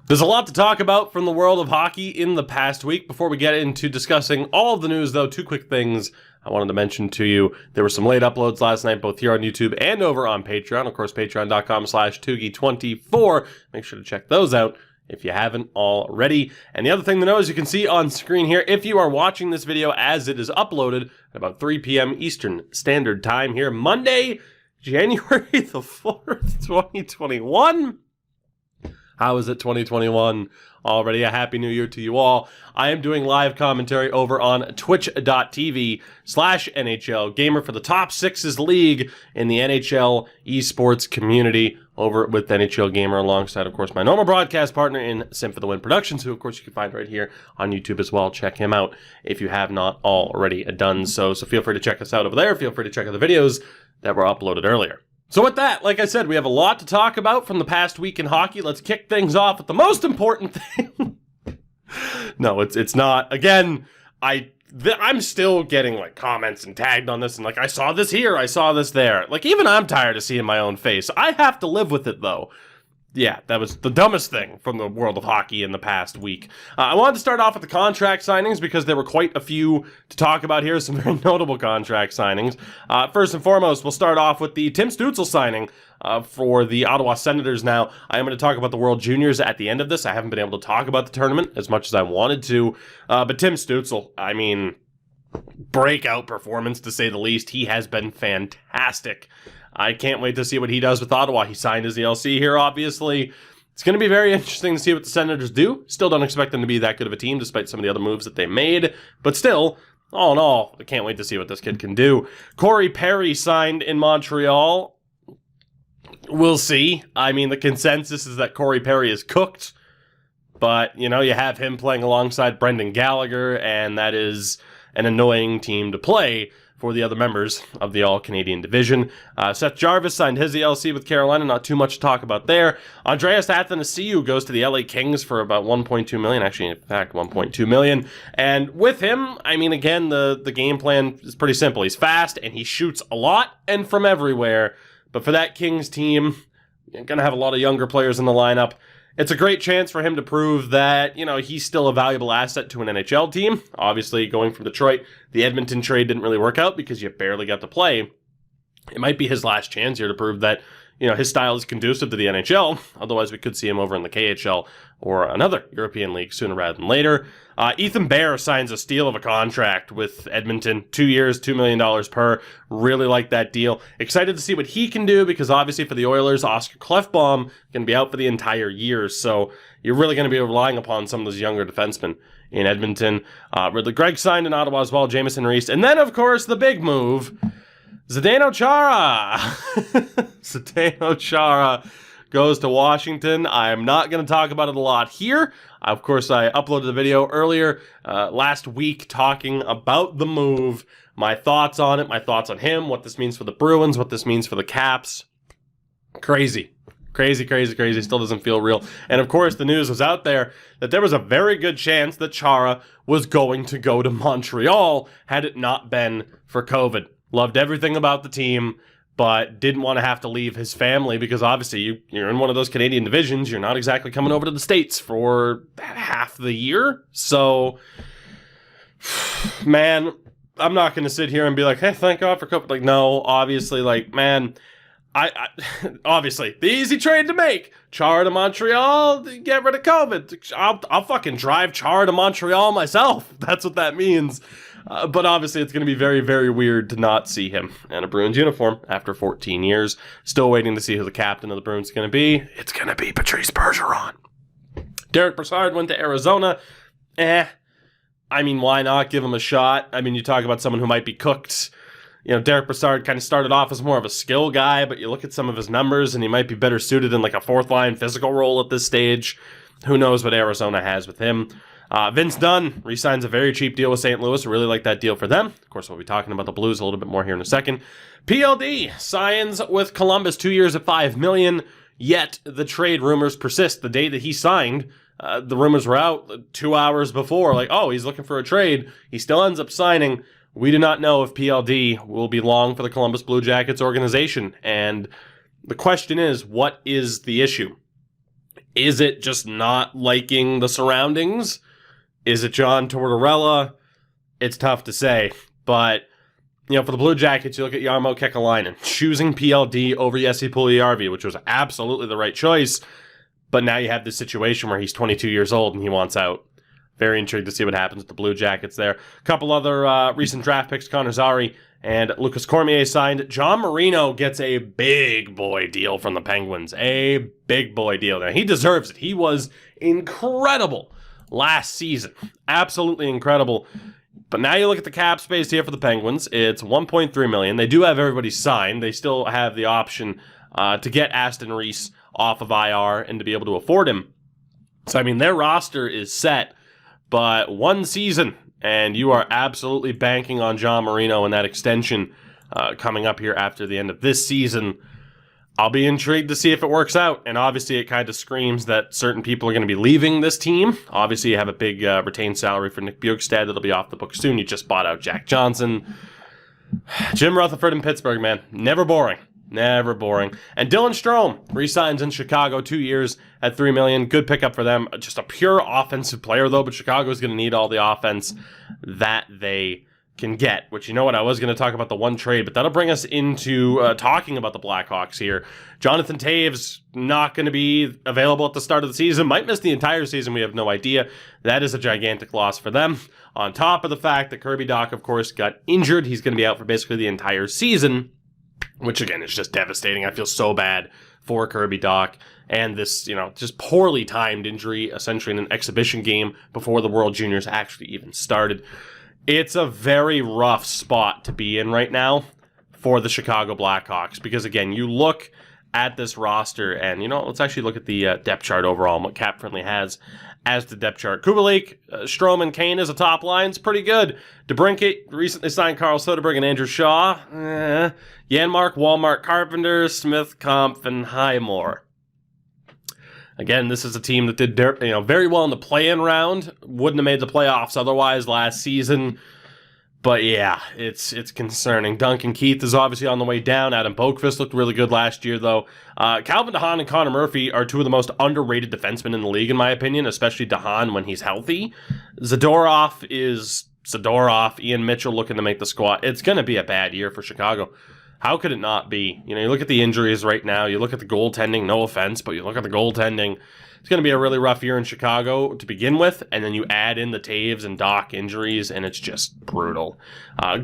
There's a lot to talk about from the world of hockey in the past week. Before we get into discussing all of the news, though, two quick things I wanted to mention to you. There were some late uploads last night, both here on YouTube and over on Patreon. Of course, patreon.com/Tougie24. Make sure to check those out if you haven't already. And the other thing to know is you can see on screen here, if you are watching this video as it is uploaded at about 3 p.m. Eastern Standard Time here, Monday, January the 4th, 2021. How is it 2021? Already a happy new year to you all. I am doing live commentary over on twitch.tv/NHL Gamer for the Top Sixes League in the NHL esports community over with NHL Gamer alongside, of course, my normal broadcast partner in Sim for the Win Productions, who, of course, you can find right here on YouTube as well. Check him out if you have not already done so. So feel free to check us out over there. Feel free to check out the videos that were uploaded earlier. So with that, like I said, we have a lot to talk about from the past week in hockey. Let's kick things off with the most important thing. No, it's not. Again, I'm still getting like comments and tagged on this and like, I saw this here, I saw this there. Like, even I'm tired of seeing my own face. I have to live with it, though. Yeah, that was the dumbest thing from the world of hockey in the past week. I wanted to start off with the contract signings because there were quite a few to talk about here, some very notable contract signings. First and foremost, we'll start off with the Tim Stützle signing for the Ottawa Senators. Now, I am going to talk about the World Juniors at the end of this. I haven't been able to talk about the tournament as much as I wanted to, but Tim Stützle, I mean, breakout performance to say the least. He has been fantastic. I can't wait to see what he does with Ottawa. He signed his ELC here, obviously. It's going to be very interesting to see what the Senators do. Still don't expect them to be that good of a team, despite some of the other moves that they made. But still, all in all, I can't wait to see what this kid can do. Corey Perry signed in Montreal. We'll see. I mean, the consensus is that Corey Perry is cooked. But, you know, you have him playing alongside Brendan Gallagher, and that is an annoying team to play for the other members of the All-Canadian Division. Seth Jarvis signed his ELC with Carolina. Not too much to talk about there. Andreas Athanasiou goes to the LA Kings for about $1.2 million. Actually, in fact, $1.2 million. And with him, I mean, again, the game plan is pretty simple. He's fast, and he shoots a lot and from everywhere. But for that Kings team, you're going to have a lot of younger players in the lineup. It's a great chance for him to prove that, you know, he's still a valuable asset to an NHL team. Obviously, going from Detroit, the Edmonton trade didn't really work out because you barely got to play. It might be his last chance here to prove that, you know, his style is conducive to the NHL. Otherwise, we could see him over in the KHL or another European league sooner rather than later. Ethan Bear signs a steal of a contract with Edmonton. 2 years, $2 million per. Really like that deal. Excited to see what he can do because obviously for the Oilers, Oscar Klefbom going to be out for the entire year. So you're really going to be relying upon some of those younger defensemen in Edmonton. Ridley Gregg signed in Ottawa as well, Jamieson Reese. And then, of course, the big move, Zdeno Chara. Zdeno Chara goes to Washington. I'm not going to talk about it a lot here. Of course, I uploaded a video earlier last week talking about the move, my thoughts on it, my thoughts on him, what this means for the Bruins, what this means for the Caps. Crazy. Crazy, crazy, crazy. Still doesn't feel real. And of course, the news was out there that there was a very good chance that Chara was going to go to Montreal had it not been for COVID. Loved everything about the team, but didn't want to have to leave his family because obviously you're in one of those Canadian divisions. You're not exactly coming over to the States for half the year. So, man, I'm not going to sit here and be like, hey, thank God for COVID. Like, no, obviously, like, man, I obviously, the easy trade to make. Chara to Montreal, get rid of COVID. I'll fucking drive Chara to Montreal myself. That's what that means. But obviously, it's going to be very, very weird to not see him in a Bruins uniform after 14 years. Still waiting to see who the captain of the Bruins is going to be. It's going to be Patrice Bergeron. Derek Brassard went to Arizona. I mean, why not give him a shot? I mean, you talk about someone who might be cooked. You know, Derek Brassard kind of started off as more of a skill guy, but you look at some of his numbers, and he might be better suited in like a fourth-line physical role at this stage. Who knows what Arizona has with him. Vince Dunn re-signs a very cheap deal with St. Louis. Really like that deal for them. Of course, we'll be talking about the Blues a little bit more here in a second. PLD signs with Columbus 2 years at $5 million, yet the trade rumors persist. The day that he signed, the rumors were out 2 hours before, like, oh, he's looking for a trade. He still ends up signing. We do not know if PLD will be long for the Columbus Blue Jackets organization. And the question is, what is the issue? Is it just not liking the surroundings? Is it John Tortorella? It's tough to say. But, for the Blue Jackets, you look at Jarmo Kekalainen choosing PLD over Jesse Puljujärvi, which was absolutely the right choice. But now you have this situation where he's 22 years old and he wants out. Very intrigued to see what happens with the Blue Jackets there. A couple other recent draft picks, Connor Zary and Lucas Cormier signed. John Marino gets a big boy deal from the Penguins. A big boy deal. Now, he deserves it. He was incredible last season. Absolutely incredible. But now you look at the cap space here for the Penguins. It's $1.3 million. They do have everybody signed. They still have the option to get Aston Reese off of IR and to be able to afford him. So, their roster is set. But one season, and you are absolutely banking on John Marino and that extension coming up here after the end of this season. I'll be intrigued to see if it works out. And obviously, it kind of screams that certain people are going to be leaving this team. Obviously, you have a big retained salary for Nick Bjugstad that'll be off the books soon. You just bought out Jack Johnson. Jim Rutherford in Pittsburgh, man. Never boring. Never boring. And Dylan Strome re-signs in Chicago, 2 years at $3 million. Good pickup for them. Just a pure offensive player, though, but Chicago's going to need all the offense that they can get, which, I was going to talk about the one trade, but that'll bring us into talking about the Blackhawks here. Jonathan Toews not going to be available at the start of the season. Might miss the entire season. We have no idea. That is a gigantic loss for them. On top of the fact that Kirby Dach, of course, got injured. He's going to be out for basically the entire season, which, again, is just devastating. I feel so bad for Kirby Dach and this, just poorly timed injury, essentially in an exhibition game before the World Juniors actually even started. It's a very rough spot to be in right now for the Chicago Blackhawks because, again, you look at this roster and, let's actually look at the depth chart overall and what Cap Friendly has as the depth chart. Kubalik, Strome, and Kane as a top line is pretty good. DeBrincat recently signed Carl Soderberg and Andrew Shaw. Janmark, Walmart, Carpenter, Smith, Kampf, and Highmore. Again, this is a team that did very well in the play-in round. Wouldn't have made the playoffs otherwise last season. But yeah, it's concerning. Duncan Keith is obviously on the way down. Adam Boqvist looked really good last year, though. Calvin DeHaan and Connor Murphy are two of the most underrated defensemen in the league, in my opinion, especially DeHaan when he's healthy. Zadorov is Zadorov. Ian Mitchell looking to make the squad. It's going to be a bad year for Chicago. How could it not be? You look at the injuries right now. You look at the goaltending, no offense, but you look at the goaltending. It's going to be a really rough year in Chicago to begin with, and then you add in the Toews and Dach injuries, and it's just brutal.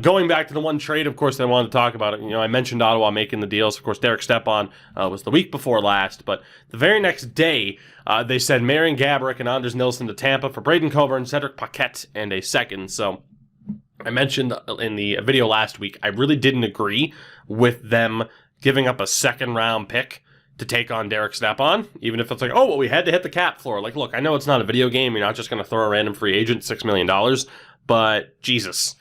Going back to the one trade, of course, that I wanted to talk about. I mentioned Ottawa making the deals. Of course, Derek Stepan was the week before last, but the very next day, they sent Marian Gaborik and Anders Nilsson to Tampa for Braden Coburn, Cedric Paquette, and a second. So I mentioned in the video last week, I really didn't agree with them giving up a second-round pick to take on Derek Stepan, even if it's like, oh, well, we had to hit the cap floor. Like, look, I know it's not a video game. You're not just going to throw a random free agent $6 million, but Jesus,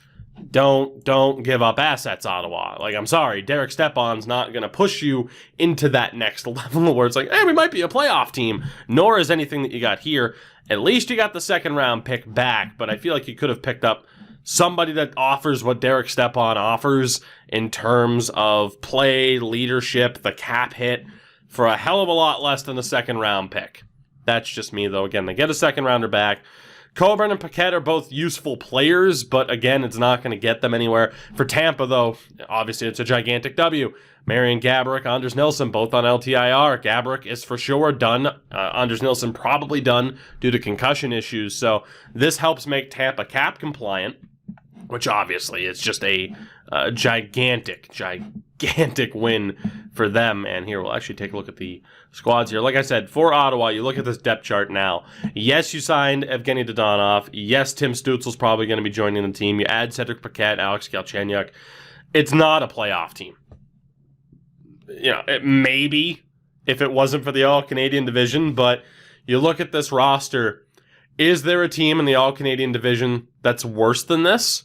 don't give up assets, Ottawa. Like, I'm sorry, Derek Stepan's not going to push you into that next level where it's like, hey, we might be a playoff team, nor is anything that you got here. At least you got the second-round pick back, but I feel like you could have picked up somebody that offers what Derek Stepan offers in terms of play, leadership, the cap hit, for a hell of a lot less than a second-round pick. That's just me, though. Again, they get a second-rounder back. Coburn and Paquette are both useful players, but again, it's not going to get them anywhere. For Tampa, though, obviously it's a gigantic W. Marian Gaborik, Anders Nilsson, both on LTIR. Gaborik is for sure done. Anders Nilsson probably done due to concussion issues. So this helps make Tampa cap compliant, which obviously is just a gigantic win for them. And here, we'll actually take a look at the squads here. Like I said, for Ottawa, you look at this depth chart now. Yes, you signed Evgeny Dodonov. Yes, Tim Stutzel's probably going to be joining the team. You add Cedric Paquette, Alex Galchenyuk. It's not a playoff team. It maybe if it wasn't for the All-Canadian division, but you look at this roster. Is there a team in the All-Canadian division that's worse than this?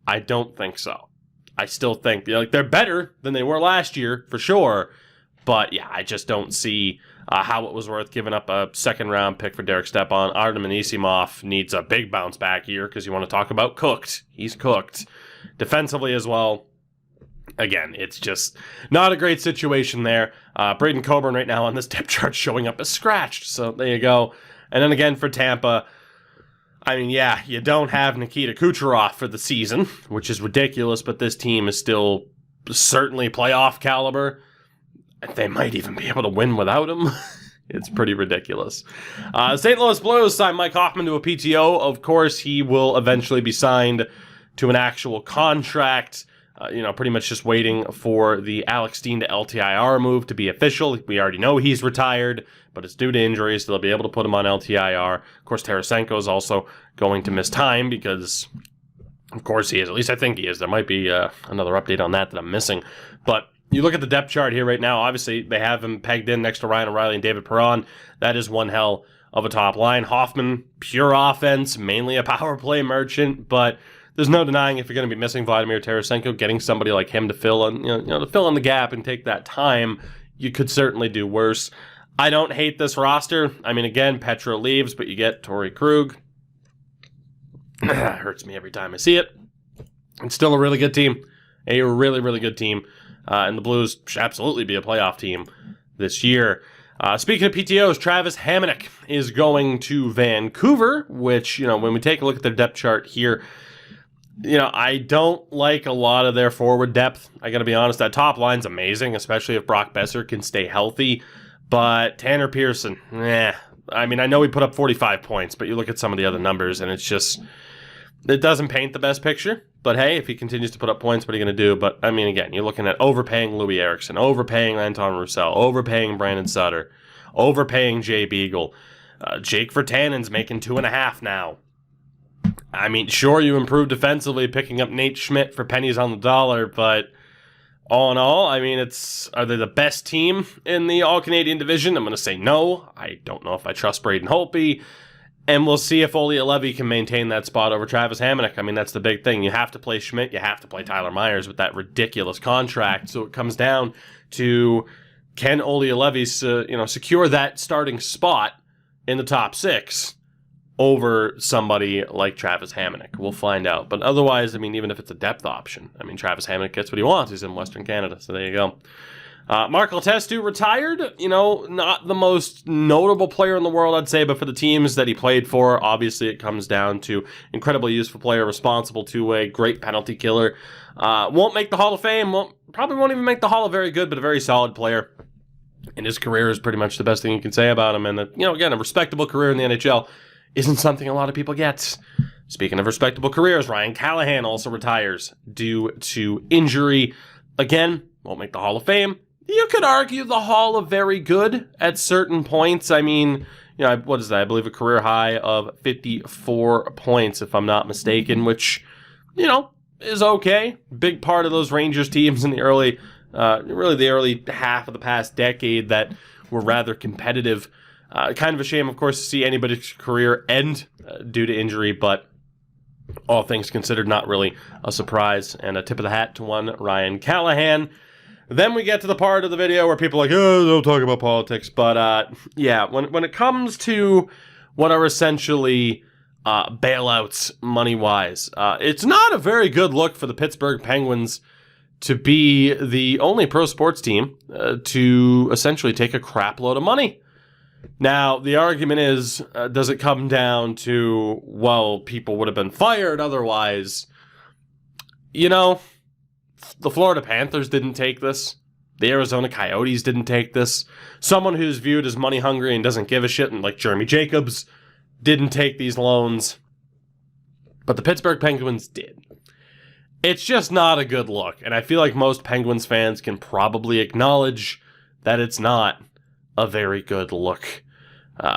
I don't think so. I still think they're better than they were last year, for sure. But, yeah, I just don't see how it was worth giving up a second-round pick for Derek Stepan. Artem Anisimov needs a big bounce back here because you want to talk about cooked. He's cooked. Defensively as well, again, it's just not a great situation there. Braden Coburn right now on this depth chart showing up as scratched. So there you go. And then again for Tampa, I mean, yeah, you don't have Nikita Kucherov for the season, which is ridiculous, but this team is still certainly playoff caliber. They might even be able to win without him. It's pretty ridiculous. St. Louis Blues signed Mike Hoffman to a PTO. Of course, he will eventually be signed to an actual contract. Pretty much just waiting for the Alex Steen to LTIR move to be official. We already know he's retired, but it's due to injuries, so they'll be able to put him on LTIR. Of course, Tarasenko is also going to miss time because, of course, he is. At least I think he is. There might be another update on that I'm missing. But you look at the depth chart here right now. Obviously, they have him pegged in next to Ryan O'Reilly and David Perron. That is one hell of a top line. Hoffman, pure offense, mainly a power play merchant, but there's no denying if you're going to be missing Vladimir Tarasenko, getting somebody like him to fill in, to fill in the gap and take that time, you could certainly do worse. I don't hate this roster. I mean, again, Petro leaves, but you get Torrey Krug. Hurts me every time I see it. It's still a really good team. A really, really good team. And the Blues should absolutely be a playoff team this year. Speaking of PTOs, Travis Hamonic is going to Vancouver, which, when we take a look at their depth chart here, I don't like a lot of their forward depth. I got to be honest, that top line's amazing, especially if Brock Besser can stay healthy. But Tanner Pearson, I mean, I know he put up 45 points, but you look at some of the other numbers, and it's just, it doesn't paint the best picture. But hey, if he continues to put up points, what are you going to do? But, I mean, again, you're looking at overpaying Louis Eriksson, overpaying Anton Roussel, overpaying Brandon Sutter, overpaying Jay Beagle. Jake Virtanen's making 2.5 now. I mean, sure, you improved defensively picking up Nate Schmidt for pennies on the dollar, but all in all, I mean, are they the best team in the All-Canadian division? I'm going to say no. I don't know if I trust Braden Holtby, and we'll see if Olli Juolevi can maintain that spot over Travis Hamonic. I mean, that's the big thing. You have to play Schmidt, you have to play Tyler Myers with that ridiculous contract, so it comes down to, can Olli Juolevi secure that starting spot in the top 6? Over somebody like Travis Hamonic. We'll find out. But otherwise, I mean, even if it's a depth option, I mean, Travis Hamonic gets what he wants. He's in Western Canada, so there you go. Mark Letestu retired. Not the most notable player in the world, I'd say, but for the teams that he played for, obviously it comes down to incredibly useful player, responsible two-way, great penalty killer. Won't make the Hall of Fame. Probably won't even make the Hall of Very Good, but a very solid player. And his career is pretty much the best thing you can say about him. And, again, a respectable career in the NHL isn't something a lot of people get. Speaking of respectable careers, Ryan Callahan also retires due to injury. Again, won't make the Hall of Fame. You could argue the Hall of Very Good at certain points. I mean, what is that? I believe a career high of 54 points, if I'm not mistaken, which, is okay. Big part of those Rangers teams in the early half of the past decade that were rather competitive. Kind of a shame, of course, to see anybody's career end due to injury, but all things considered, not really a surprise. And a tip of the hat to one Ryan Callahan. Then we get to the part of the video where people are like, oh, don't talk about politics. But when it comes to what are essentially bailouts money-wise, it's not a very good look for the Pittsburgh Penguins to be the only pro sports team to essentially take a crap load of money. Now, the argument is, does it come down to, well, people would have been fired otherwise? The Florida Panthers didn't take this. The Arizona Coyotes didn't take this. Someone who's viewed as money hungry and doesn't give a shit, and like Jeremy Jacobs, didn't take these loans. But the Pittsburgh Penguins did. It's just not a good look, and I feel like most Penguins fans can probably acknowledge that it's not a very good look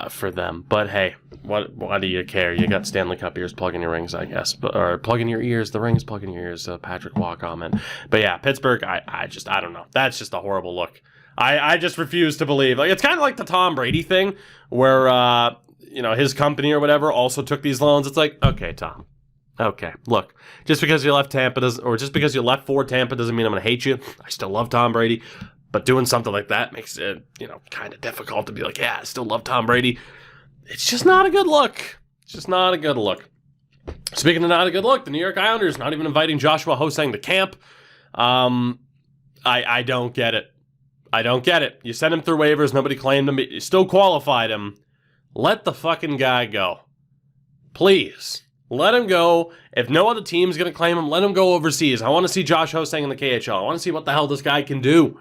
for them. But hey, what do you care? You got Stanley Cup ears, plug in your rings, I guess. Or plug in your ears, the rings, plug in your ears, Patrick Waugh comment. But yeah, Pittsburgh, I don't know. That's just a horrible look. I just refuse to believe. Like, it's kind of like the Tom Brady thing where, his company or whatever also took these loans. It's like, okay, Tom. Okay, look, just because you left Tampa just because you left for Tampa doesn't mean I'm going to hate you. I still love Tom Brady. But doing something like that makes it, kind of difficult to be like, yeah, I still love Tom Brady. It's just not a good look. It's just not a good look. Speaking of not a good look, the New York Islanders not even inviting Joshua Ho-Sang to camp. I don't get it. I don't get it. You sent him through waivers, nobody claimed him, you still qualified him. Let the fucking guy go. Please. Let him go. If no other team's going to claim him, let him go overseas. I want to see Josh Hosang in the KHL. I want to see what the hell this guy can do.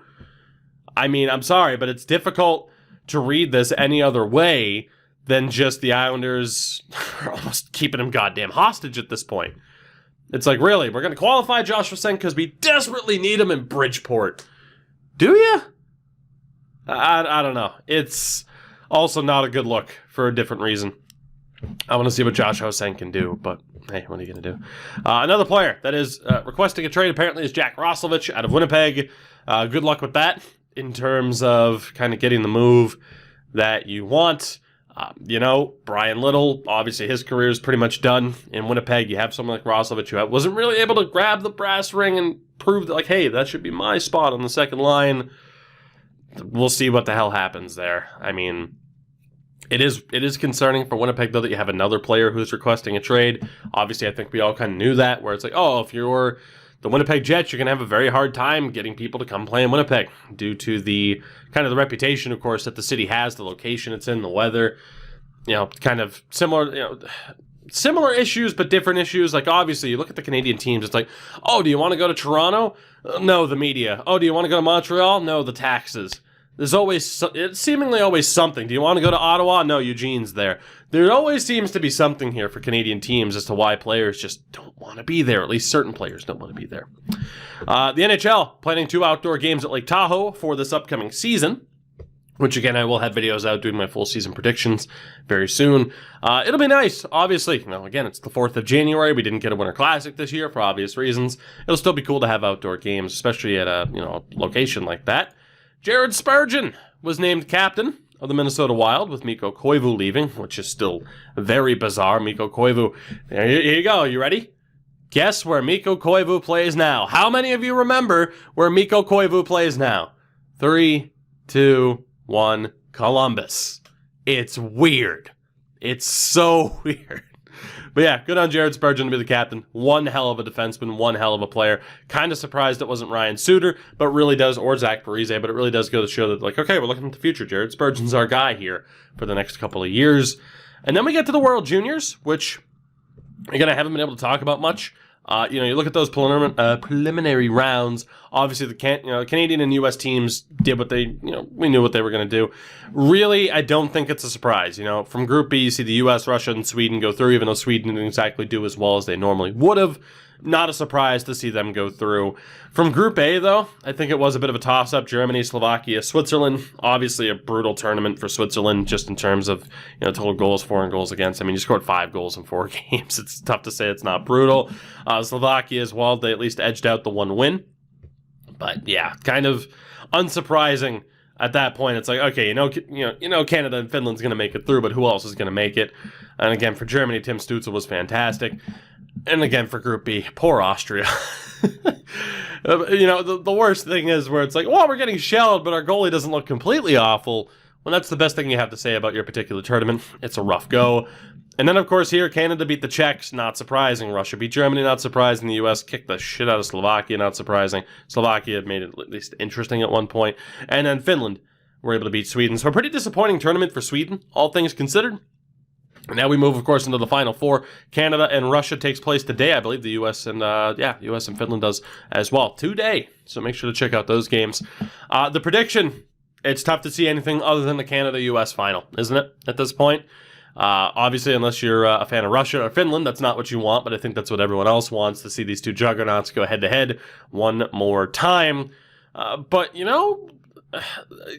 I mean, I'm sorry, but it's difficult to read this any other way than just the Islanders are almost keeping him goddamn hostage at this point. It's like, really, we're going to qualify Josh Hosang because we desperately need him in Bridgeport. Do you? I don't know. It's also not a good look for a different reason. I want to see what Josh Hosang can do, but hey, what are you going to do? Another player that is requesting a trade apparently is Jack Roslovic out of Winnipeg. Good luck with that in terms of kind of getting the move that you want. Brian Little, obviously his career is pretty much done in Winnipeg. You have someone like Roslovic who wasn't really able to grab the brass ring and prove that, like, hey, that should be my spot on the second line. We'll see what the hell happens there. I mean, it is concerning for Winnipeg, though, that you have another player who's requesting a trade. Obviously, I think we all kind of knew that, where it's like, oh, if you're the Winnipeg Jets, you're going to have a very hard time getting people to come play in Winnipeg due to the kind of the reputation, of course, that the city has, the location it's in, the weather, kind of similar issues, but different issues. Like, obviously, you look at the Canadian teams, it's like, oh, do you want to go to Toronto? No, the media. Oh, do you want to go to Montreal? No, the taxes. It's seemingly always something. Do you want to go to Ottawa? No, Eugene's there. There always seems to be something here for Canadian teams as to why players just don't want to be there. At least certain players don't want to be there. The NHL planning 2 outdoor games at Lake Tahoe for this upcoming season, which again, I will have videos out doing my full season predictions very soon. It'll be nice, obviously. Again, it's the 4th of January. We didn't get a Winter Classic this year for obvious reasons. It'll still be cool to have outdoor games, especially at a location like that. Jared Spurgeon was named captain of the Minnesota Wild with Mikko Koivu leaving, which is still very bizarre. Mikko Koivu, here you go. You ready? Guess where Mikko Koivu plays now. How many of you remember where Mikko Koivu plays now? 3, 2, 1, Columbus. It's weird. It's so weird. But yeah, good on Jared Spurgeon to be the captain. One hell of a defenseman, one hell of a player. Kind of surprised it wasn't Ryan Suter, but really does, or Zach Parise, but it really does go to show that, like, okay, we're looking at the future. Jared Spurgeon's our guy here for the next couple of years. And then we get to the World Juniors, which, again, I haven't been able to talk about much. You look at those preliminary rounds. Obviously, the Canadian and U.S. teams did what they, we knew what they were going to do. Really, I don't think it's a surprise. From Group B, you see the U.S., Russia, and Sweden go through, even though Sweden didn't exactly do as well as they normally would have. Not a surprise to see them go through. From Group A, though, I think it was a bit of a toss-up. Germany, Slovakia, Switzerland. Obviously, a brutal tournament for Switzerland, just in terms of total goals for and goals against. I mean, you scored 5 goals in 4 games. It's tough to say it's not brutal. Slovakia as well. They at least edged out the 1 win. But yeah, kind of unsurprising at that point. It's like, okay, Canada and Finland's going to make it through, but who else is going to make it? And again, for Germany, Tim Stützle was fantastic. And again, for Group B, poor Austria. The worst thing is where it's like, well, we're getting shelled, but our goalie doesn't look completely awful. Well, that's the best thing you have to say about your particular tournament. It's a rough go. And then, of course, here, Canada beat the Czechs, not surprising. Russia beat Germany, not surprising. The U.S. kicked the shit out of Slovakia, not surprising. Slovakia made it at least interesting at one point. And then Finland were able to beat Sweden. So a pretty disappointing tournament for Sweden, all things considered. Now we move, of course, into the Final Four. Canada and Russia takes place today. I believe the U.S. and U.S. and Finland does as well today. So make sure to check out those games. The prediction, it's tough to see anything other than the Canada-U.S. final, isn't it, at this point? Obviously, unless you're a fan of Russia or Finland, that's not what you want, but I think that's what everyone else wants, to see these two juggernauts go head-to-head one more time. But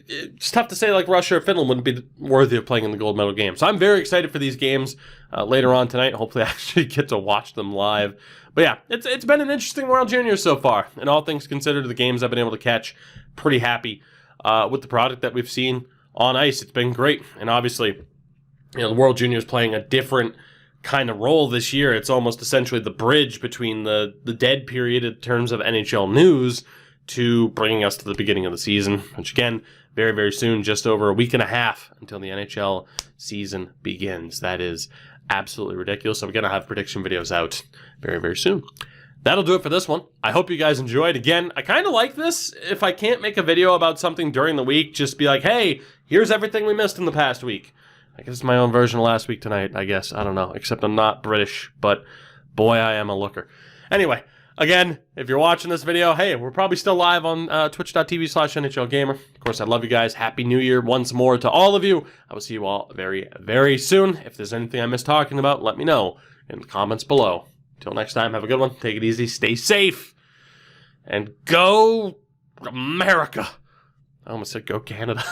it's tough to say like Russia or Finland wouldn't be worthy of playing in the gold medal game. So I'm very excited for these games later on tonight. Hopefully I actually get to watch them live. But yeah, it's been an interesting World Juniors so far. And all things considered, the games I've been able to catch, pretty happy with the product that we've seen on ice. It's been great. And obviously, the World Juniors playing a different kind of role this year. It's almost essentially the bridge between the dead period in terms of NHL news to bringing us to the beginning of the season, which again, very, very soon, just over a week and a half until the NHL season begins. That is absolutely ridiculous. So we're going to have prediction videos out very, very soon. that'll do it for this one. I hope you guys enjoyed. Again, I kind of like this. If I can't make a video about something during the week, just be like, hey, here's everything we missed in the past week. I guess it's my own version of Last Week Tonight, I guess. I don't know, except I'm not British, but boy, I am a looker. Anyway, again, if you're watching this video, hey, we're probably still live on twitch.tv/NHLGamer. Of course, I love you guys. Happy New Year once more to all of you. I will see you all very, very soon. If there's anything I missed talking about, let me know in the comments below. Until next time, have a good one. Take it easy. Stay safe. And go America. I almost said go Canada.